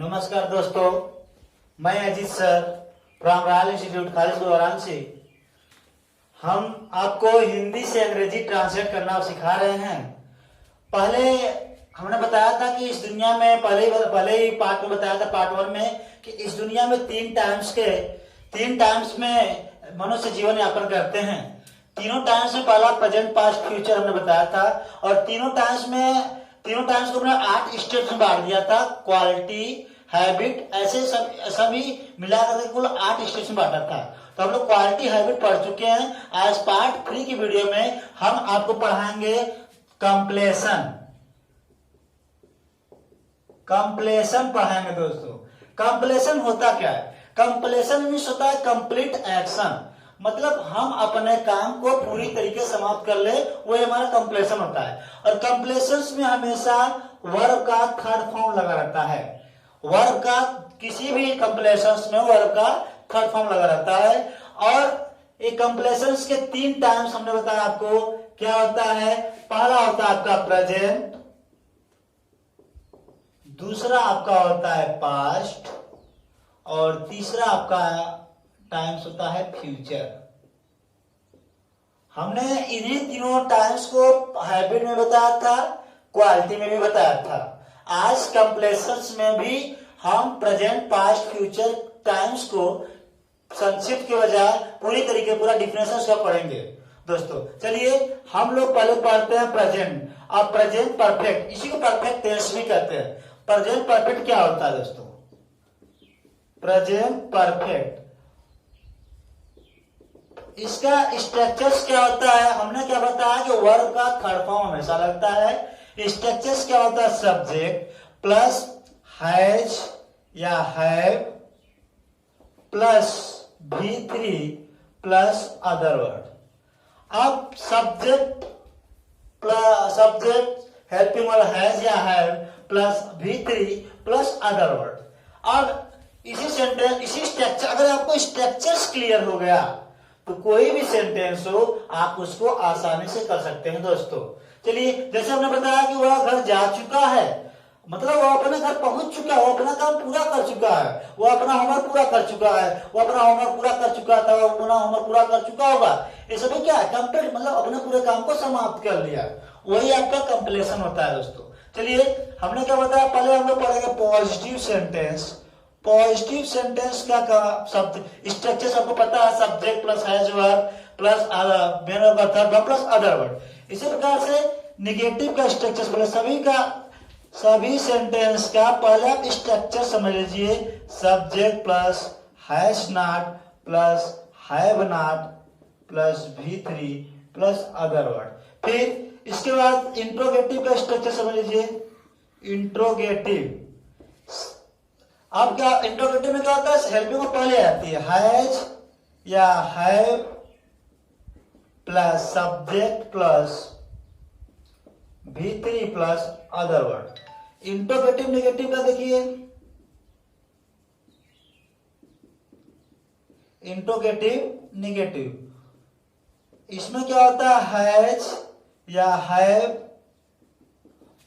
नमस्कार दोस्तों, मैं Ajit sir from royal institute Khalispur Varanasi. हम आपको हिंदी से अंग्रेजी ट्रांसलेट करना सिखा रहे हैं। पहले हमने बताया था कि इस दुनिया में पहले ही पार्ट में बताया था, पार्ट 1 में, कि इस दुनिया में तीन टाइम्स में मनुष्य जीवन यापन करते हैं। तीनों टाइम्स में पहला प्रेजेंट पास्ट फ्यूचर हमने बताया था, और तीनों टाइम्स को हमने 8 स्टेप्स में बांट दिया था। क्वालिटी, हैबिट, ऐसे सभी मिलाकर के कुल 8 स्टेप्स में बांटा था। तो हम लोग क्वालिटी हैबिट पढ़ चुके हैं। आज पार्ट 3 की वीडियो में हम आपको पढ़ाएंगे कंप्लेशन पढ़ाएंगे दोस्तों। कंप्लेशन होता क्या है? कंप्लेशन मीन्स होता है कंप्लीट एक्शन, मतलब हम अपने काम को पूरी तरीके से समाप्त कर ले, वो हमारा कंप्लेशन होता है। और कंप्लेशंस में हमेशा वर्ब का थर्ड फॉर्म लगा रहता है। वर्ब का किसी भी कंप्लेशंस में वर्ब का थर्ड फॉर्म लगा रहता है। और ये कंप्लेशंस के 3 टाइम्स हमने बताया आपको क्या होता है। पहला होता है आपका प्रेजेंट, दूसरा आपका होता है पास्ट, और तीसरा आपका टाइम्स होता है फ्यूचर। हमने इन्हीं तीनों टाइम्स को हैबिट में बताया था, क्वालिटी में भी बताया था। आज कंप्लेशंस में भी हम प्रेजेंट, पास्ट, फ्यूचर टाइम्स को संक्षिप्त के बजाय पूरी तरीके पूरा डिफिनेशन का पढ़ेंगे दोस्तों। चलिए हम लोग पहले पढ़ते हैं प्रेजेंट। अब प्रेजेंट परफेक्ट, इसी को परफेक्ट टेंस भी कहते हैं। प्रेजेंट परफेक्ट क्या होता है दोस्तों? प्रेजेंट परफेक्ट, इसका स्ट्रक्चर्स क्या होता है? हमने क्या बताया कि वर्ब का थर्ड फॉर्म हमेशा लगता है। स्ट्रक्चर्स क्या होता है? सब्जेक्ट प्लस हैज या have plus V3 plus other word. अब सब्जेक्ट हेल्पिंग वर्ड हैज या have plus V3 plus other word. अब इसी स्ट्रक्चर, अगर आपको स्ट्रक्चर्स क्लियर हो गया तो कोई भी सेंटेंस हो आप उसको आसानी से कर सकते हैं दोस्तों। चलिए, जैसे हमने बताया कि वह घर जा चुका है, मतलब वो अपने घर पहुंच चुका है, वो अपना काम पूरा कर चुका है, वो अपना होमवर्क पूरा कर चुका है, वो अपना होमवर्क पूरा कर चुका था, वो अपना होमवर्क पूरा कर चुका होगा। ये सभी क्या है? कंप्लीट, मतलब अपने पूरे काम को समाप्त कर लिया। वही आपका कंप्लीशन होता है दोस्तों। चलिए, हमने क्या बताया, पहले हम लोग पढ़ेंगे पॉजिटिव सेंटेंस। पॉजिटिव सेंटेंस का शब्द स्ट्रक्चर सबको पता है, subject plus has verb plus main verb plus other word. इसी प्रकार से निगेटिव का स्ट्रक्चर बोले सभी सेंटेंस का पहला स्ट्रक्चर समझ लीजिए। Subject plus has not plus have not plus V3 plus other word. फिर इसके बाद इंट्रोगेटिव का स्ट्रक्चर समझ लीजिए। इंट्रोगेटिव, अब क्या इंट्रोगेटिव में क्या होता है? हेल्पिंग वर्ड पहले आती है, हैज या have plus subject plus V3 plus other word. Interrogative negative का देखिए, इंट्रोगेटिव नेगेटिव, इसमें क्या होता है? हैज या have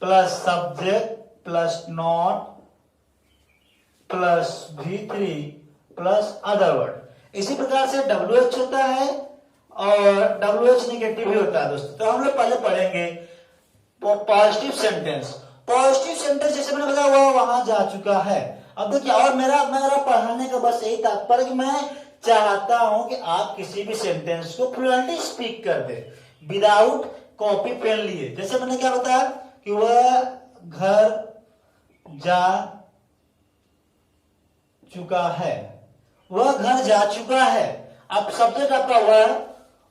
plus subject plus not plus V3 plus other word. इसी प्रकार से WH होता है और WH नेगेटिव भी होता है दोस्तों। तो हम लोग पहले पढ़ेंगे पॉजिटिव सेंटेंस। पॉजिटिव सेंटेंस जैसे मैंने बताया वो वहां जा चुका है। अब देखिए, और मेरा पढ़ाने का बस यही तात्पर्य कि मैं चाहता हूं कि आप किसी भी सेंटेंस को फ्लुएंटली स्पीक कर दे विदाउट कॉपी पेन लिए। जैसे मैंने क्या बताया कि वह घर जा चुका है, वह घर जा चुका है। अब सब्जेक्ट आपका वह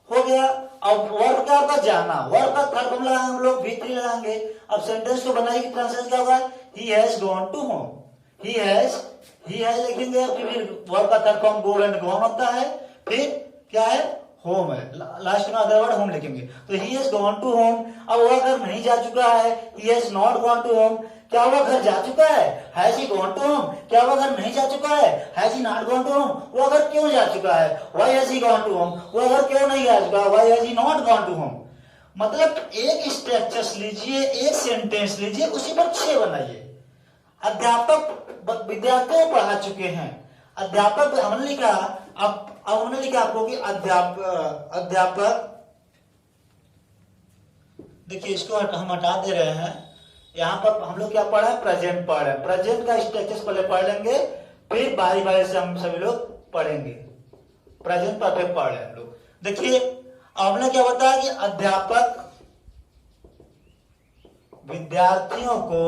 हो गया। अब वर्ब का आपका जाना, वर्ब का थर्ड फॉर्म लगाएंगे हम लोग, V3 लगाएंगे। अब सेंटेंस को बनाएगी, ट्रांसलेशन क्या होगा? He has gone to home. He has लिखेंगे, फिर वर्ब का third form go and gone होता है। फिर क्या है? होम है, लास्ट में अदर वर्ड होम लिखेंगे। तो he has gone to home. अब वह घर नहीं जा चुका है, he has not gone to home. क्या वह घर जा चुका है? Has he gone to home. क्या वह घर नहीं जा चुका है? Has he not gone to home. वह घर क्यों जा चुका है? Why has he gone to home. वह घर क्यों नहीं जा चुका? Why has he not gone to home. मतलब एक स्ट्रक्चर लीजिए, एक सेंटेंस लीजिए, उसी पर 6 बनाइए। अध्यापक विद्यार्थियों को पढ़ा चुके हैं। अध्यापक हमने लिखा, अब हमने लिखा आपको कि अध्यापक देखिए इसको हम हटा दे रहे हैं। यहाँ पर हम लोग क्या पढ़ रहे हैं, प्रेजेंट पढ़ रहे हैं। प्रेजेंट का स्ट्रक्चर पहले पढ़ लेंगे, फिर बारी बारी से हम सभी लोग पढ़ेंगे। प्रेजेंट परफेक्ट पढ़ रहे हैं हम लोग। देखिए हमने क्या बताया कि अध्यापक विद्यार्थियों को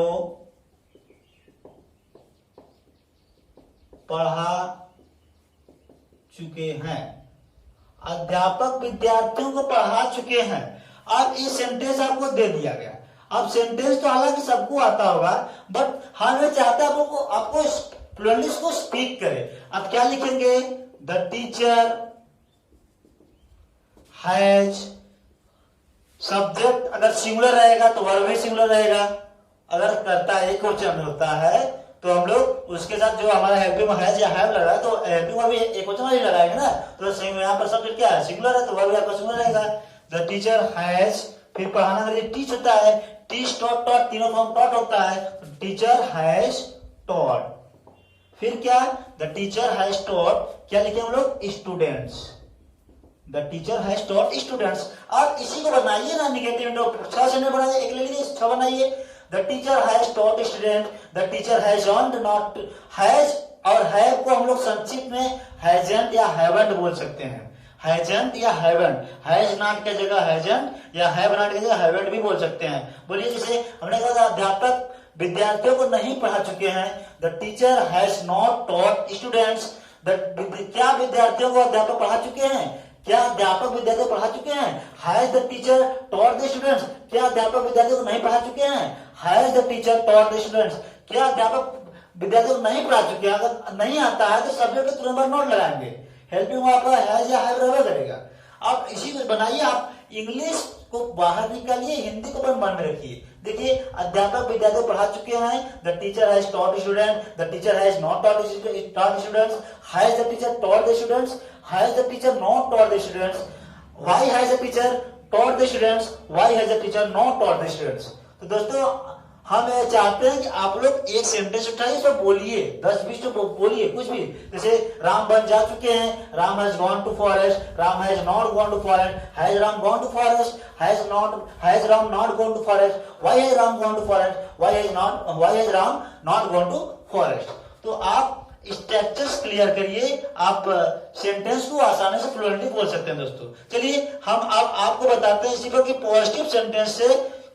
पढ़ा चुके हैं। अध्यापक विद्यार्थियों को पढ़ा चुके हैं। अब ये सेंटेंस आपको दे दिया गया। अब सेंटेंस तो हालांकि सबको आता होगा, बट हमें चाहता है आपको फ्लुएंटली इसको स्पीक करे। अब क्या लिखेंगे, द टीचर हैज, सब्जेक्ट अगर सिंगुलर रहेगा तो वर्ब भी सिंगुलर रहेगा। अगर कर्ता एक वचन होता है तो हम लोग उसके साथ जो हमारा हेल्पिंग हैज या हैव लगा तो हेल्पिंग वर्ब भी एक वचन ही लगाएंगे ना। तो यहाँ पर सब्जेक्ट क्या है, सिंगुलर है, तो वर्ब आपका सिंगुलर रहेगा। द टीचर हैज, फिर पढ़ाना के लिए टीच होता है, टीच टॉट टॉट तीनों फॉर्म टॉट होता है। टीचर हैज टॉट, फिर क्या, द टीचर हैज टॉट, क्या लिखे हम लोग, students. The teacher has taught students. अब इसी को बनाइए ना निगेटिव नोट, 6 से नहीं बनाइए, एक ले लीजिए, 6 बनाइए। The teacher has taught student, the teacher has earned not, has और हैव को हम लोग संक्षिप्त में हैजंट या हैवंट बोल सकते हैं। हैजंट या हैवंट, हैज नॉट की जगह हैजंट या हैव नॉट की जगह हैवंट भी बोल सकते हैं। बोलिए, जैसे हमने कहा अध्यापक विद्यार्थियों को नहीं पढ़ा चुके हैं। The teacher has not taught students. क्या विद्यार्थियों को अध्यापक पढ़ा चुके हैं? क्या अध्यापक विद्यार्थियों को पढ़ा चुके हैं? Has the teacher taught the students. क्या अध्यापक विद्यार्थियों को नहीं पढ़ा चुके हैं? Has the teacher taught the students. क्या अध्यापक विद्यार्थियों को नहीं पढ़ा चुके हैं? अगर नहीं आता है तो सब्जेक्ट के तुरंत नोट लगाएंगे, हेल्पिंग आपका हैज या हैव रहना करेगा। अब इसी को बनाइए, आप इंग्लिश को बाहर निकालिए, हिंदी को मन में रखिए। देखिए, अध्यापक विद्यार्थियों को पढ़ा चुके हैं। The teacher has taught student, the teacher has not taught students, has the teacher taught the students, has the teacher not taught the students, why has the teacher taught the students, why has the teacher not taught the students. तो दोस्तों हम चाहते हैं कि आप लोग एक sentence उठाइए, उसको बोलिए, 10-20 तो बोलिए कुछ भी। जैसे राम वन जा चुके हैं, Ram has gone to forest, Ram has not gone to forest, has Ram gone to forest, has Ram not gone to forest, why has Ram gone to forest, why has Ram not gone to forest. तो आप स्ट्रक्चर्स क्लियर करिए, आप sentence को आसानी से fluently बोल सकते हैं। दोस्तों चलिए हम अब आपको बताते हैं इसी पर कि पॉजिटिव सेंटेंस से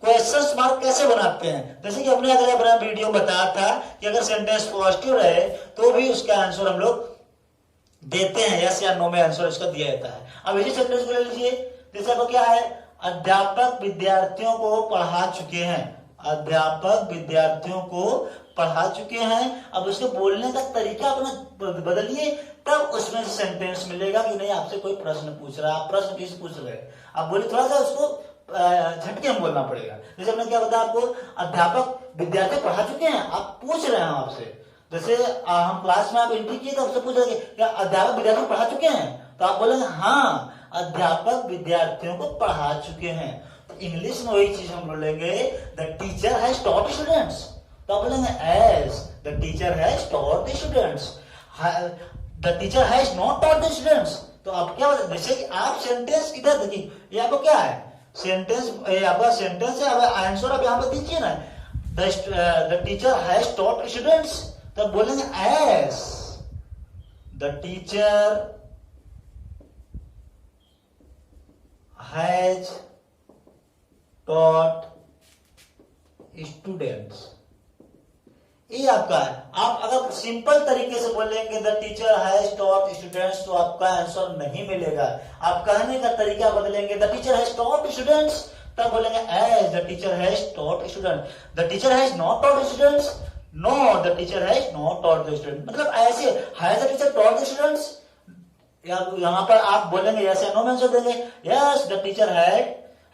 क्वेश्चन मार्क कैसे बनाते हैं। जैसे कि हमने अगर अपना वीडियो बताया था कि अगर सेंटेंस पॉजिटिव रहे तो भी उसका आंसर हम लोग देते हैं, यस या नो में आंसर इसका दिया जाता है। अब इसी सेंटेंस को ले लीजिए, जैसे आपको क्या है, अध्यापक विद्यार्थियों को पढ़ा चुके हैं। अध्यापक विद्यार्थियों को पढ़ा चुके हैं। अब उसके बोलने का तरीका अपना बदलिए, तब उसमें सेंटेंस मिलेगा कि नहीं आपसे कोई प्रश्न पूछ रहा है, प्रश्न किसी पूछ रहे हैं, आप बोलिए, थोड़ा सा उसको झटके में बोलना पड़ेगा। जैसे हमने क्या बताया आपको, अध्यापक विद्यार्थी पढ़ा चुके हैं, आप पूछ रहे हैं आपसे। जैसे हम क्लास में आप एंट्री किए तो आपसे पूछ रहे क्या अध्यापक विद्यार्थी पढ़ा चुके हैं, तो आप बोलेंगे हाँ अध्यापक विद्यार्थियों को पढ़ा चुके हैं। तो इंग्लिश में वही चीज हम बोलेंगे, the teacher has taught students, तो आप बोलेंगे as the teacher has taught the students, the teacher has not taught the students. तो आप क्या बोलते, जैसे कि आप सेंटेंस इधर देखिए, ये आपको क्या है, सेंटेंस आपका सेंटेंस है। अब आंसर आप यहाँ पे दीजिए ना, the teacher has taught students, तब बोलेंगे as the teacher has taught students. ये आपका है। आप अगर सिंपल तरीके से बोलेंगे the teacher has taught students तो आपका आंसर नहीं मिलेगा। आप कहने का तरीका बदलेंगे, the teacher has taught students, तब बोलेंगे as the teacher has taught student. The teacher has not taught students, no the teacher has not taught the student. मतलब ऐसे has the teacher taught the students, यहाँ पर आप बोलेंगे yes या no में आंसर देंगे, yes the teacher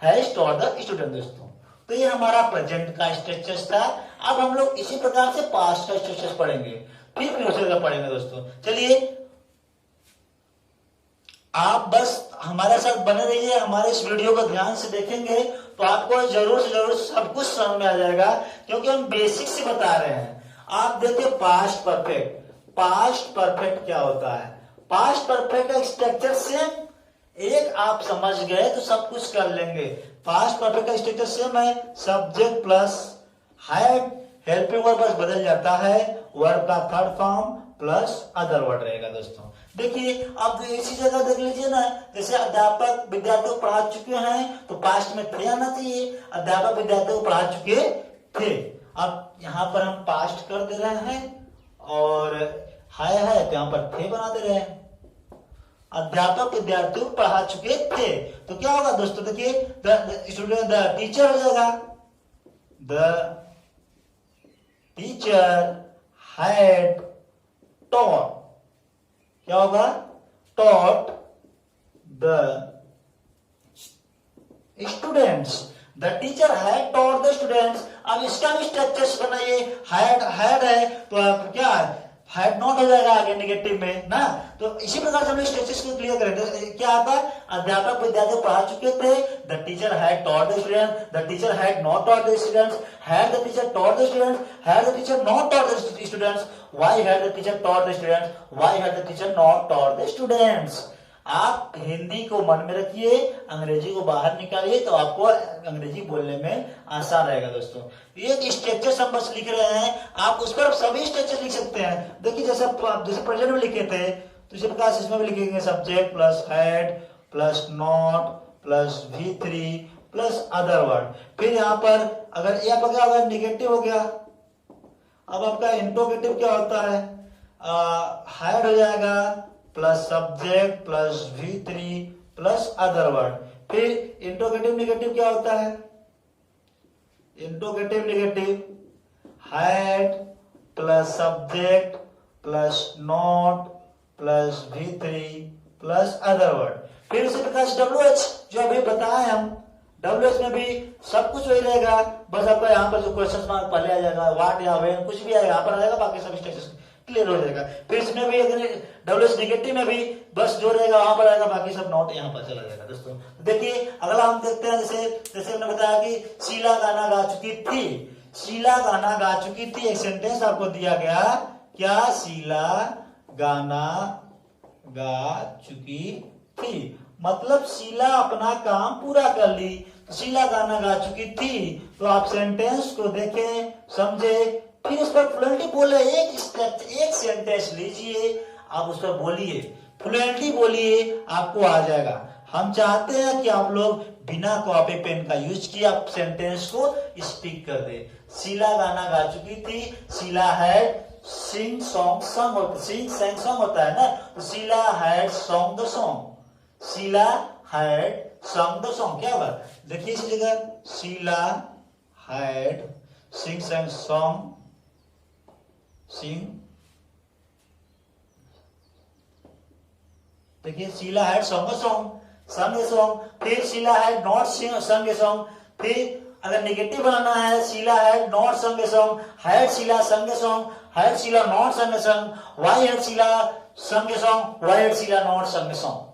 has taught the student. दोस्तों तो ये हमारा प्रेजेंट का स्ट्रक्चर था। अब हम लोग इसी प्रकार से पास्ट का स्ट्रक्चर पढ़ेंगे, फिर फ्यूचर का पढ़ेंगे। दोस्तों चलिए आप बस हमारे साथ बने रहिए, हमारे इस वीडियो को ध्यान से देखेंगे तो आपको जरूर से जरूर सब कुछ समझ में आ जाएगा, क्योंकि हम बेसिक से बता रहे हैं। आप देखिए पास्ट परफेक्ट, पास्ट परफेक्ट क्या होता है? पास्ट परफेक्ट का स्ट्रक्चर सेम, एक आप समझ गए तो सब कुछ कर लेंगे। पास्ट परफेक्ट का स्ट्रक्चर सेम है, subject plus had, helping verb बस बदल जाता है, वर्ब का third form plus other word रहेगा दोस्तों। देखिए अब इसी जगह देख लीजिए ना, जैसे अध्यापक विद्यार्थियों को पढ़ा चुके हैं तो पास्ट में थे आना चाहिए, अध्यापक विद्यार्थियों को पढ़ा चुके थे। अब यहाँ पर हम पास्ट कर दे रहे हैं और है तो यहाँ पर थे बना दे रहे हैं। अध्यापक विद्यार्थियों को पढ़ा चुके थे तो क्या होगा दोस्तों? देखिए द स्टूडेंट, द टीचर हो जाएगा, द टीचर हैड taught, क्या होगा? taught the students, the teacher had taught the students। अब इसका भी स्ट्रक्चर्स बनाइए, had है तो आप क्या हैड नॉट हो जाएगा आगे नेगेटिव में ना। तो इसी प्रकार से हम स्ट्रक्चर्स को क्लियर करें तो क्या आता है? अध्यापक विद्यार्थी को पढ़ा चुके थे, the teacher had taught the student, the teacher had not taught the students, had the teacher taught the students, had the teacher not taught the students, why had the teacher taught the students, why had the teacher not taught the students. आप हिंदी को मन में रखिए, अंग्रेजी को बाहर निकालिए तो आपको अंग्रेजी बोलने में आसान रहेगा दोस्तों। एक स्ट्रक्चर हम बस लिख रहे हैं, आप उस पर सभी स्ट्रक्चर लिख सकते हैं। देखिए जैसे प्रेजेंट में लिखे थे तो इसी प्रकार इसमें भी लिखेंगे, subject plus had plus not plus V3 plus other word. फिर यहाँ पर अगर ये आपका क्या होगा? निगेटिव हो गया। अब आपका इंट्रोगेटिव क्या होता है? हैड हो जाएगा plus subject plus V3 plus other word. फिर इंट्रोगेटिव निगेटिव क्या होता है? Interrogative negative had plus subject plus not plus V3 plus other word. फिर उसी प्रकार से WH जो अभी बताए हम, WH में भी सब कुछ वही रहेगा, बस आपका यहाँ पर जो क्वेश्चन मार्क पहले आ जाएगा, व्हाट या व्हेन कुछ भी आएगा यहाँ पर आ जाएगा, बाकी सब स्ट्रक्चर क्लियर हो जाएगा। फिर इसमें भी अगर WH नेगेटिव में भी बस जो रहेगा वहां पर आएगा, बाकी सब नॉट यहाँ पर चला जाएगा दोस्तों। देखिए अगला हम देखते हैं, जैसे हमने बताया कि शीला गाना गा चुकी थी, शीला गाना गा चुकी थी, एक सेंटेंस आपको दिया गया, क्या शीला गाना गा चुकी थी, मतलब शीला अपना काम पूरा कर ली। तो शीला गाना गा चुकी थी, तो आप सेंटेंस को देखें, समझे, फिर उस पर फ्लुएंटली बोले। एक सेंटेंस लीजिए, आप उस पर बोलिए, फ्लुएंटली बोलिए, आपको आ जाएगा। हम चाहते हैं कि आप लोग बिना कॉपी पेन का यूज किए आप सेंटेंस को स्पीक कर दे। शीला गाना गा चुकी थी, Sheela had sing song, sing song होता है ना, तो Sheela had sung the song, Sheela had sung the song. क्या होगा? देखिए इसी जगह Sheela had sing song, sing, देखिए Sheela had sung a song. फिर Sheela had not sang a song. फिर अगर नेगेटिव बनाना है, Sheila had not sang a song, had Sheela sang a song, had Sheela not sang a song, why had Sheela sang a song, why had Sheela not sang a song.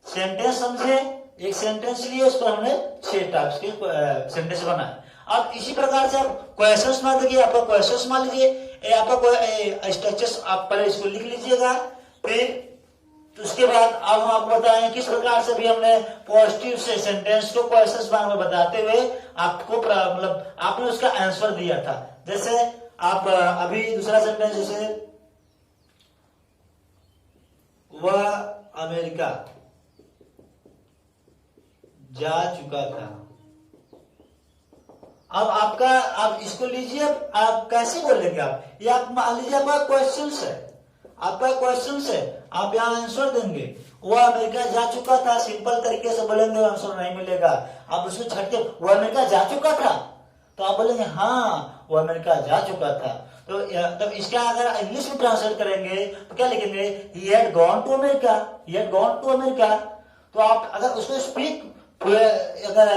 Sentence समझे, एक sentence लिए उस पर हमने 6 types के सेंटेंस बनाए। अब इसी प्रकार से आप क्वेश्चंस मान लीजिए, आपका क्वेश्चंस मान लीजिए, आपका स्ट्रक्चर्स आप पहले इसको लिख लीजिएगा। फिर तो उसके बाद अब हम आपको बताएं किस प्रकार से भी हमने पॉजिटिव से सेंटेंस को क्वेश्चंस में बताते हुए आपको मतलब आपने उसका आंसर दिया था। जैसे आप अभी दूसरा सेंटेंस, जैसे वह अमेरिका जा चुका था। अब आपका, आप इसको लीजिए, आप कैसे बोलेंगे? आप ये आप मान लीजिए आपका क्वेश्चन है, आपका क्वेश्चन है, आप यहाँ आंसर देंगे। वह अमेरिका जा चुका था, सिंपल तरीके से बोलेंगे, आंसर नहीं मिलेगा। आप उसको छटके वो अमेरिका जा चुका था, तो आप बोलेंगे हाँ वो अमेरिका जा चुका था। तो इसका अगर इंग्लिश में ट्रांसलेट करेंगे तो क्या लिखेंगे? He had gone to America, he had gone to America. तो आप अगर उसको स्पीक अगर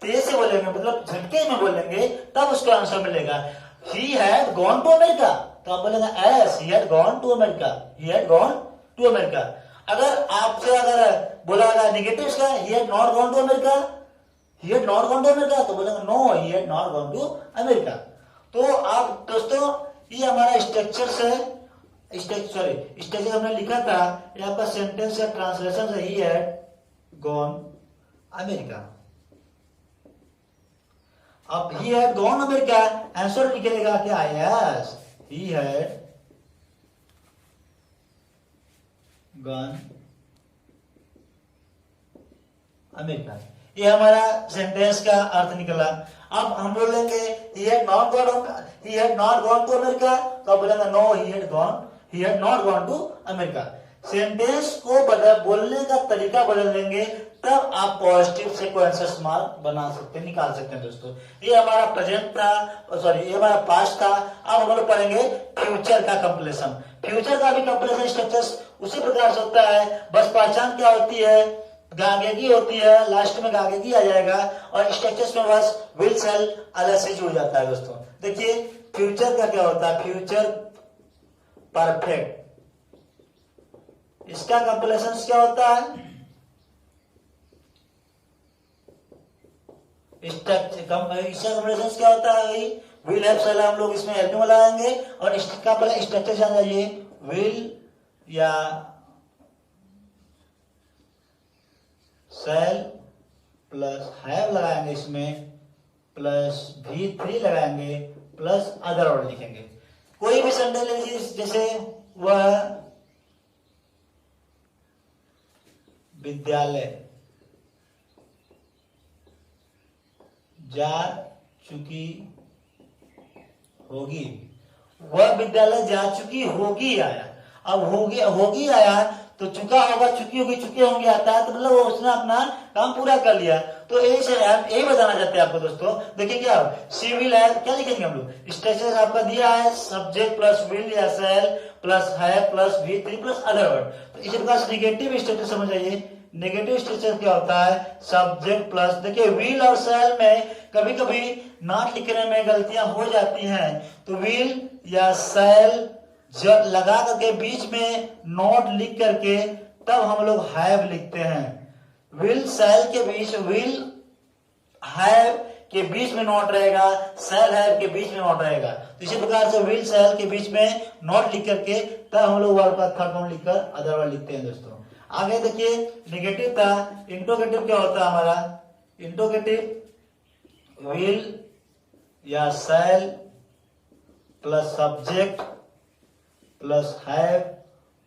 तेज से बोलेंगे, मतलब झटके में बोलेंगे, तब उसको आंसर मिलेगा। He had gone to America, तो आप बोलेंगे yes, he had gone to America, he had gone to America. अगर आपसे अगर बोला गया नेगेटिव का, he had not gone to America, he had not gone to America, तो बोलेंगे no, he had not gone to America. तो आप दोस्तों ये हमारा स्ट्रक्चर है, स्ट्रक्चर हमने लिखा था, ये आपका सेंटेंस या ट्रांसलेशन है, ही हैड गॉन अमेरिका। अब he had gone America, answer निकलेगा क्या? Yes, he had gone America. ये हमारा सेंटेंस का अर्थ निकला। अब हम बोलेंगे he had not gone to America, तो आप बोलेंगे no he had not gone to America. Sentence को बोलने का तरीका बदल देंगे, तब आप पॉजिटिव सीक्वेंसेस मार्क बना सकते हैं, निकाल सकते हैं दोस्तों। ये हमारा प्रेजेंट था, ये हमारा पास्ट था। अब हम लोग पढ़ेंगे फ्यूचर का कंप्लीशन। फ्यूचर का भी कंप्लीशन स्ट्रक्चर उसी प्रकार से होता है, बस पहचान क्या होती है? गागेगी होती है, लास्ट में गागेगी आ जाएगा, और स्ट्रक्चर्स में बस विल सेल अलग से जुड़ जाता है दोस्तों। देखिए फ्यूचर का क्या होता है? फ्यूचर परफेक्ट, इसका कंप्लीशन क्या होता है? इसका कंप्लीशन क्या होता है? विल हैव सेल हम लोग इसमें हेल्पिंग में लगाएंगे, और इसका पहले स्ट्रक्चर जान जाइए, विल या सेल प्लस हैव लगाएंगे इसमें, प्लस V3 लगाएंगे, प्लस अदर वर्ड लिखेंगे। कोई भी सेंटेंस लीजिए, जैसे वह विद्यालय जा चुकी होगी, वह विद्यालय जा चुकी होगी आया। अब होगी आया तो चुका होगा, चुकी होगी, चुके होंगे आता है, तो मतलब वो उसने अपना काम पूरा कर लिया। तो यही बताना चाहते हैं आपको दोस्तों। देखिए क्या सी विल है, क्या लिखेंगे हम लोग? स्ट्रक्चर आपका दिया है, सब्जेक्ट प्लस विल या सेल प्लस है plus V3 plus other word. तो इसी प्रकार से निगेटिव स्ट्रक्चर समझ आइए। नेगेटिव स्ट्रक्चर क्या होता है? सब्जेक्ट प्लस, देखिए विल और सेल में कभी कभी नॉट लिखने में गलतियां हो जाती हैं, तो विल या सेल जब लगा करके बीच में नॉट लिख करके तब हम लोग हैव लिखते हैं। विल सेल के बीच, विल हैव के बीच में नॉट रहेगा, सेल हैव के बीच में नॉट रहेगा। तो इसी प्रकार से विल सेल के बीच में नॉट लिख करके तब हम लोग वर्ड का थर्ड फॉर्म लिखकर अदर वर्ड लिखते हैं दोस्तों। आगे देखिए निगेटिव था, इंट्रोगेटिव क्या होता है हमारा? इंट्रोगेटिव विल या shall plus subject plus have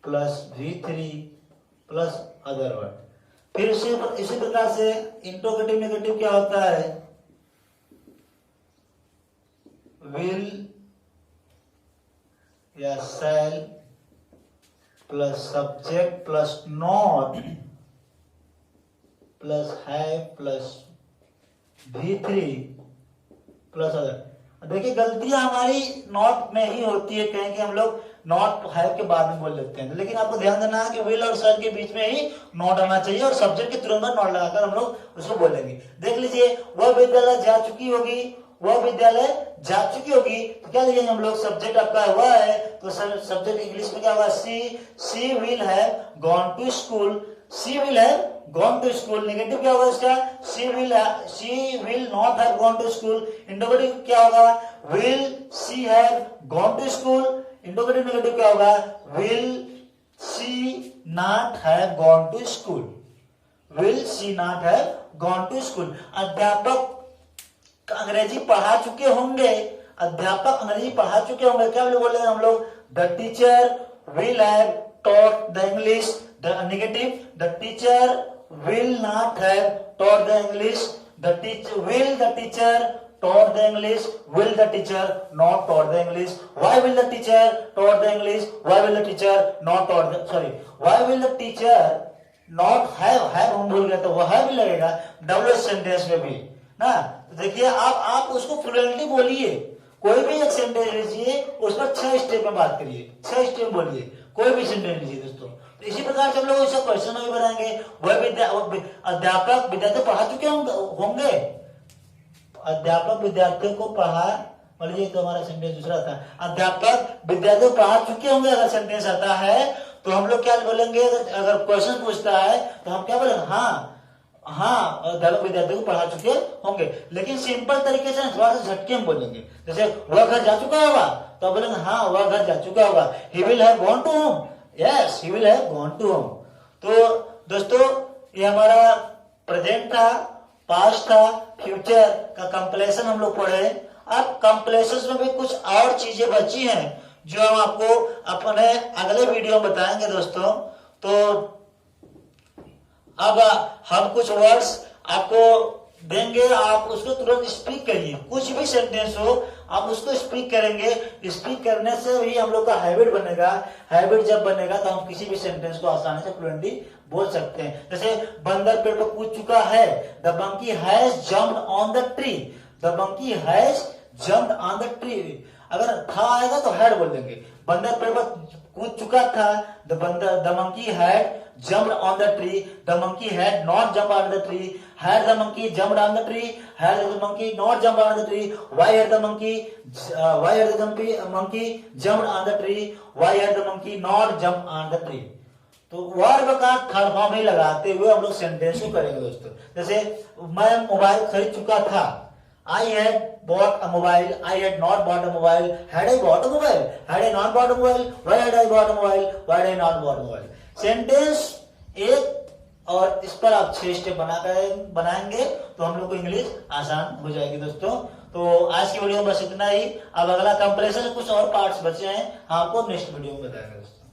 plus V3 plus other word. फिर इसी प्रकार से इंट्रोगेटिव नेगेटिव क्या होता है? विल या shall plus subject plus not plus have plus V3 plus other. देखिए गलतियां हमारी नॉट में ही होती है, कहीं कि हम लोग नॉट हैव के बाद में बोल लेते हैं, लेकिन आपको ध्यान देना है कि विल और सेल के बीच में ही नॉट आना चाहिए, और सब्जेक्ट के तुरंत नॉट लगाकर हम लोग उसको बोलेंगे। देख लीजिए वह विद्यालय जा चुकी होगी, वह विद्यालय जा चुकी होगी, तो क्या लिखेंगे हम लोग? सब्जेक्ट आपका वह है, तो सब्जेक्ट इंग्लिश में क्या होगा? She will have gone to school, she will have gone to school. Negative क्या होगा इसका? She will not have gone to school. Interrogative क्या होगा? Will she have gone to school. Interrogative negative क्या होगा? Will she not have gone to school, will she not have gone to school. अध्यापक अंग्रेजी पढ़ा चुके होंगे, अध्यापक अंग्रेजी पढ़ा चुके होंगे, क्या बोलेंगे हम लोग? The teacher will have taught the English. Negative, the teacher will not have taught the English. The teacher taught the English. Will the teacher not taught the English? Why will the teacher taught the English? Why will the teacher not taught the Why will the teacher not have हम भूल गए तो वह भी लगेगा WH sentence में भी ना। देखिए आप उसको फ्लुएंटली बोलिए, कोई भी एक सेंटेंस लीजिए, उस पर 6 स्टेप में बात करिए, 6 स्टेप बोलिए, कोई भी सेंटेंस लीजिए दोस्तों। तो इसी प्रकार से हम लोग इसका क्वेश्चन भी बनाएंगे। वह अध्यापक विद्यार्थी पढ़ा चुके होंगे, अध्यापक विद्यार्थियों को पढ़ा, मान लीजिए तो हमारा सेंटेंस दूसरा था, अध्यापक विद्यार्थियों को पढ़ा चुके होंगे। अगर सेंटेंस आता है तो हम लोग क्या बोलेंगे? अगर क्वेश्चन पूछता है तो हम क्या बोलेंगे? हाँ हाँ विद्यार्थी को पढ़ा चुके होंगे, लेकिन सिंपल तरीके से थोड़ा सा झटके में बोलेंगे। जैसे वह घर जा चुका होगा तो बोलेंगे हाँ वह घर जा चुका होगा, he will have gone to home, yes he will have gone to home. तो दोस्तों ये हमारा प्रेजेंट था, पास्ट था, फ्यूचर का कंप्लेशन हम लोग पढ़े। अब कंप्लेशन में भी कुछ और चीजें बची हैं जो हम आपको अपने अगले वीडियो में बताएंगे दोस्तों। तो अब हम कुछ वर्ड्स आपको देंगे, आप उसको तुरंत स्पीक करिए। कुछ भी सेंटेंस हो आप उसको स्पीक करेंगे, स्पीक करने से भी हम लोग का हैबिट बनेगा। हैबिट जब बनेगा तो हम किसी भी सेंटेंस को आसानी से फ्लुएंटली बोल सकते हैं। जैसे बंदर पेड़ पर कूद चुका है, the monkey has jumped on the tree, the monkey has jumped on the tree. अगर था आएगा तो हैड बोल देंगे। बंदर पेड़ पर कूद चुका था, the monkey had jumped on the tree, the monkey had not jumped on the tree, had the monkey jumped on the tree, had the monkey not jumped on the tree, why had the monkey jumped on the tree, why had the monkey not jumped on the tree। तो verb का third form ही लगाते हुए हम लोग sentence को करेंगे दोस्तों। जैसे मैं मोबाइल खरीद चुका था, I had bought a mobile, I had not bought a mobile, had I bought a mobile, had I not bought a mobile, why had I bought a mobile, why had I not bought a mobile। Sentence एक और इस पर आप 6 step बनाएंगे तो हम लोग को इंग्लिश आसान हो जाएगी दोस्तों। तो आज की वीडियो में बस इतना ही। अब अगला कंप्रेशन कुछ और पार्ट्स बचे हैं, आपको नेक्स्ट वीडियो में बताएंगे दोस्तों।